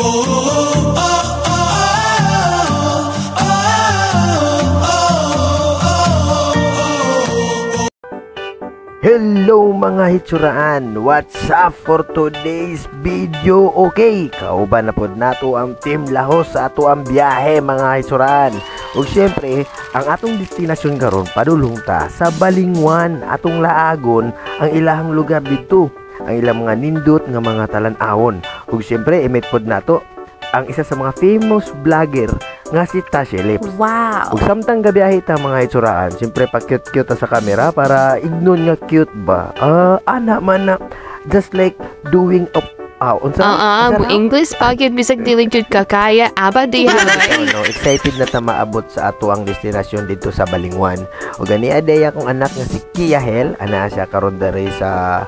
Hello mga hitsuraan, what's up for today's video? Okay, kauban na pod nato ang Team Lahos sa ato ang biyahe mga hitsuraan. Ug syempre, ang atong destinasyon karon padulong ta sa Balingwan, atong laagon ang ilahang lugar dito, ang ilang mga nindot nga mga talan-awon. Ug syempre, imit pod nato ang isa sa mga famous vlogger nga si Tashi Lips. Wow! Ug samtang gabiyahe ta mga hitsuraan, siyempre pa cute-cute sa camera para ignon nga cute ba. Ana man na just like doing up English bakit bisag dili jud ka kaya aba di no, excited na ta maabot sa ato ang destinasyon dito sa Balingwan. Ug gani aday akong anak nga si Kiahel, ana siya karon diri sa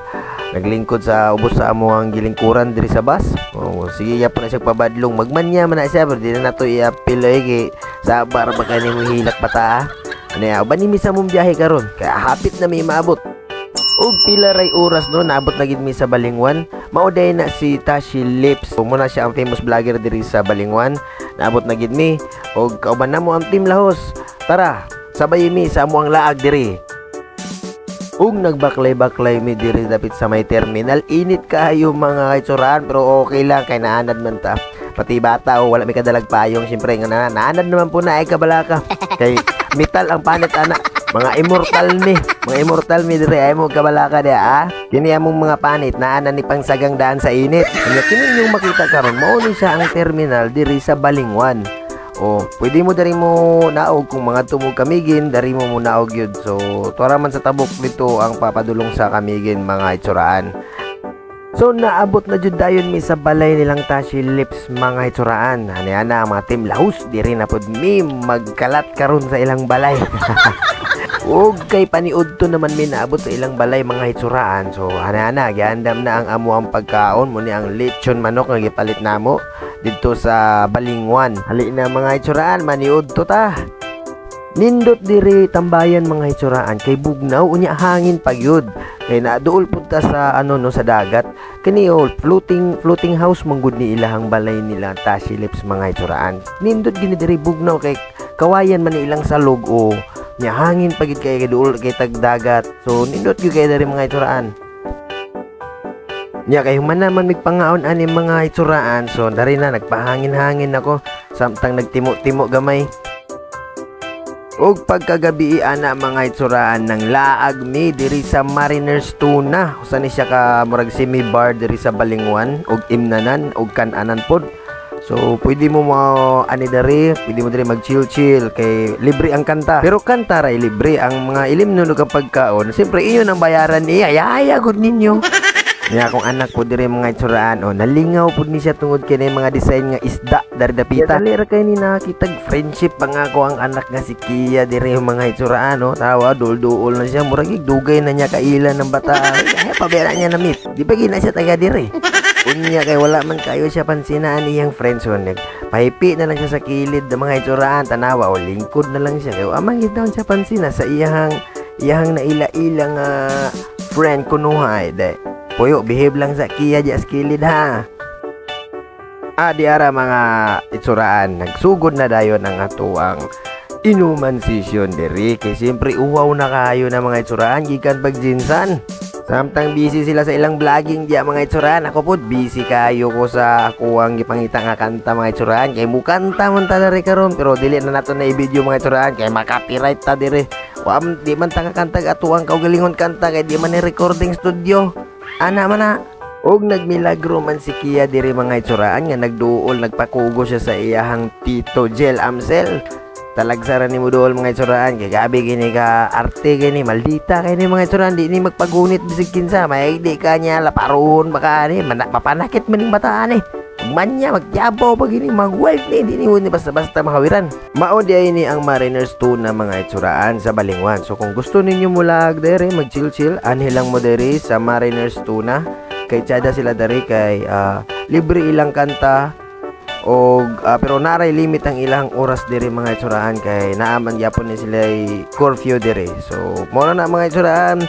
naglingkod sa ubos sa amo ang gilingkuran diri sa bus. Sige ya po na siya pabadlong magmanya man na siya pero di na nato i-appeal lagi sa bar baka ni hilak bata. Ano ya, ba ni misa mong biyahe karon kaya hapit na may maabot. Og pila ray oras no naabot na gid mi sa Balingwan. Mauday na si Tashi Lips. Muna siya ang famous vlogger diri sa Balingwan. Naabot na gid mi og kauban na mo ang Team Lahos. Tara, sabay mi sa amo ang laag diri. Ug nagbaklay-baklay mi diri dapit sa may terminal. Init kayo mga hitsuraan pero okay lang kay naanad man ta. Pati bata wala mi kadalag payong syempre nga naanad naman po na ay kabalaka. Kay metal ang panit ana. Mga immortal mi diri ay mo kabalaka dia Kini among mga panit naanan ni pangsagang daan sa init. Kini yung makita karon mao ni siya ang terminal diri sa Balingwan. Pwede mo dari mo naog kung mga tumog kamigin, dari mo naog yun. So, tuwara man sa tabok dito ang papadulong sa kamigin mga hitsuraan. So, naabot na jud dayon mi sa balay nilang Tashi Lips mga hitsuraan. Ana ang mga Team Lahos, diri na pod mi magkalat karon sa ilang balay. Ug kay paniud to naman mi naabot sa ilang balay mga hitsuraan. So, ana giandam na ang amo ang pagkaon mo ni ang lechon manok nga gipalit namo dito sa Balingwan. Hali na mga hitsuraan, maniud to ta. Nindot diri tambayan mga hitsuraan kay bugnaw unya hangin pagyud. Kay naduol pud ta sa sa dagat. Kani floating house manggud ni ilahang balay nila Tashi Lips mga hitsuraan. Nindot gini diri bugnaw kay kawayan man ni ilang salog nya hangin pagid kay duol kay tagdagat. So nindot gyud kay diri mga hitsuraan. Nya kay human naman migpangaon ani mga hitsuraan. So dari na nagpahangin-hangin ako samtang nagtimo-timo gamay. Og pagkagabi ana mga hitsuraan ng laag mi diri sa Mariners Tuna. Usa ni siya ka murag semi bar diri sa Balingwan og imnanan og kan-anan pod. So pwede mo ani diri, pwede mo diri mag chill kay libre ang kanta. Pero kanta ray libre ang mga ilim nuno kapag kaon. Siyempre iyon ang bayaran niya. Ay gud ninyo. Niya akong anak po diri mga hitsuraan nalingaw po ni siya tungod kini mga design nga isda dari dapita. Dalira kay ni nakitag friendship pangako ang anak nga si Kia diri mga hitsuraan tawa dul-duol na siya murag dugay na niya kailan ng bata. Ay pabera niya na meet. Di pa gina siya taga diri. Unya kay wala man kayo siya pansinaan iyang friends pahipi na lang siya sa kilid ng mga hitsuraan tanawa lingkod na lang siya kay amang gid siya pansina sa iyahang na ila-ilang friend kunuhay de. Puyo, behave lang sa Kia di askilid ha. Di ara mga hitsuraan, nagsugod na dayon ang atuang inuman session diri. Kay siyempre uwaw na kayo na mga hitsuraan gikan pagjinsan. Samtang busy sila sa ilang vlogging diya mga hitsuraan. Ako po busy kayo ko sa akuang gipangita nga kanta mga hitsuraan. Kay mukanta man ta diri karon pero dili na nato na i-video mga hitsuraan kay makapiright ta diri. Di man ta kakanta atuang kaugalingon kanta kay di man ni recording studio. Ana man na. Og nagmilagro man si Kia diri mga hitsuraan nga nagduol nagpakugo siya sa iyahang Tito Gel Amsel. Talagsara ni mo duol mga hitsuraan kay gabi gini ka arte gini maldita kay ni mga hitsuraan di ni magpagunit bisig kinsa may di ka nya laparon baka ni mapanakit maning bataan Magmanya magyabaw pag ini magwild ni di ni basta-basta mahawiran. Mao di ini ang Mariners Tuna mga hitsuraan sa Balingwan. So kung gusto ninyo mulag dere mag chill anhi lang mo dere sa Mariners Tuna kay tiada sila dere kay libre ilang kanta pero naray limit ang ilang oras dere mga hitsuraan kay naaman gyapon ni sila curfew dere. So mo na mga hitsuraan.